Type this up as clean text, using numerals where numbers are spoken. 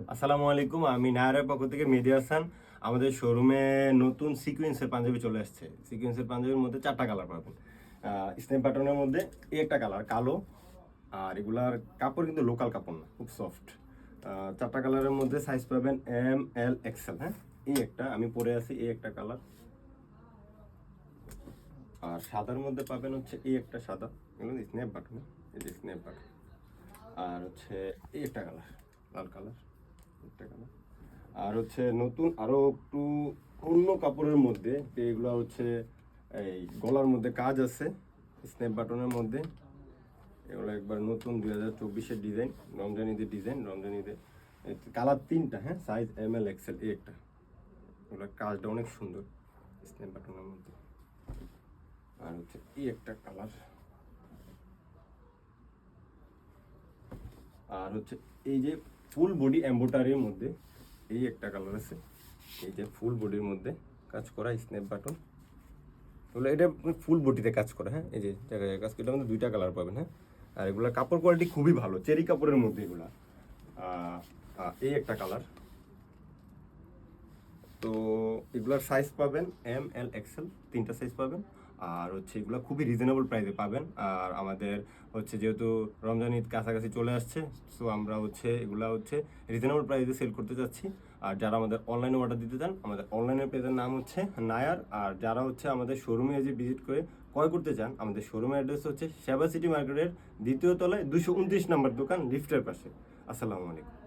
আসসালামু আলাইকুম, আমি নায়ারের পক্ষ থেকে মেহেদী হাসান। আমাদের শোরুমে নতুন সিকোয়েন্সের পাঞ্জাবি চলে আসছে। সিকোয়েন্সের পাঞ্জাবির মধ্যে 4টা কালার পাবেন। স্নেপ বাটনের মধ্যে এই একটা কালার কালো, আর এগুলার কাপড় কিন্তু লোকাল কাপড় না, খুব সফট। 4টা কালারের মধ্যে সাইজ পাবেন এম এল এক্সেল। হ্যাঁ, এই একটা আমি পরে আছি, এই একটা কালার। আর সাদার মধ্যে পাবেন হচ্ছে এই একটা সাদা, এগুলো স্নেপ বাটন, এই যে স্নেপ বাটন। আর হচ্ছে এই একটা কালার লাল কালার, একটা কালার। আর হচ্ছে নতুন আরো একটু অন্য কাপড়ের মধ্যে, এগুলো হচ্ছে এই গলার মধ্যে কাজ আছে স্ন্যাপ বাটনের মধ্যে। এগুলো একবার নতুন 2024-এর ডিজাইন, রমজানিদের ডিজাইন, রমজানিদের কালার 3টা। হ্যাঁ, সাইজ এম এল এক্সেল, এই একটা। এগুলোর কাজটা অনেক সুন্দর স্ন্যাপ বাটনের মধ্যে। আর হচ্ছে এই একটা কালার। আর হচ্ছে এই যে ফুল বডি এম্বোটারির মধ্যে এই একটা কালার আছে, এই যে ফুল বডির মধ্যে কাজ করা স্ন্যাপ বাটন। তাহলে এটা ফুল বডিতে কাজ করে। হ্যাঁ, এই যে জায়গায় কাজ করে, এটার মধ্যে 2টা কালার পাবেন। হ্যাঁ, আর এগুলোর কাপড় কোয়ালিটি খুবই ভালো, চেরি কাপড়ের মধ্যে এগুলা। এই একটা কালার। তো এগুলার সাইজ পাবেন এম এল এক্সেল, 3টা সাইজ পাবেন। আর হচ্ছে এগুলো খুবই রিজনেবল প্রাইসে পাবেন। আর আমাদের হচ্ছে যেহেতু রমজান ঈদ কাছাকাছি চলে আসছে, সো আমরা হচ্ছে এগুলা হচ্ছে রিজনেবল প্রাইসে সেল করতে চাচ্ছি। আর যারা আমাদের অনলাইনে অর্ডার দিতে চান, আমাদের অনলাইনের পেজের নাম হচ্ছে নায়ার। আর যারা হচ্ছে আমাদের শোরুমে এসে ভিজিট করে ক্রয় করতে চান, আমাদের শোরুমের অ্যাড্রেস হচ্ছে সেবা সিটি মার্কেটের 2য় তলায় 229 নম্বর দোকান, লিফটের পাশে। আসসালামু আলাইকুম।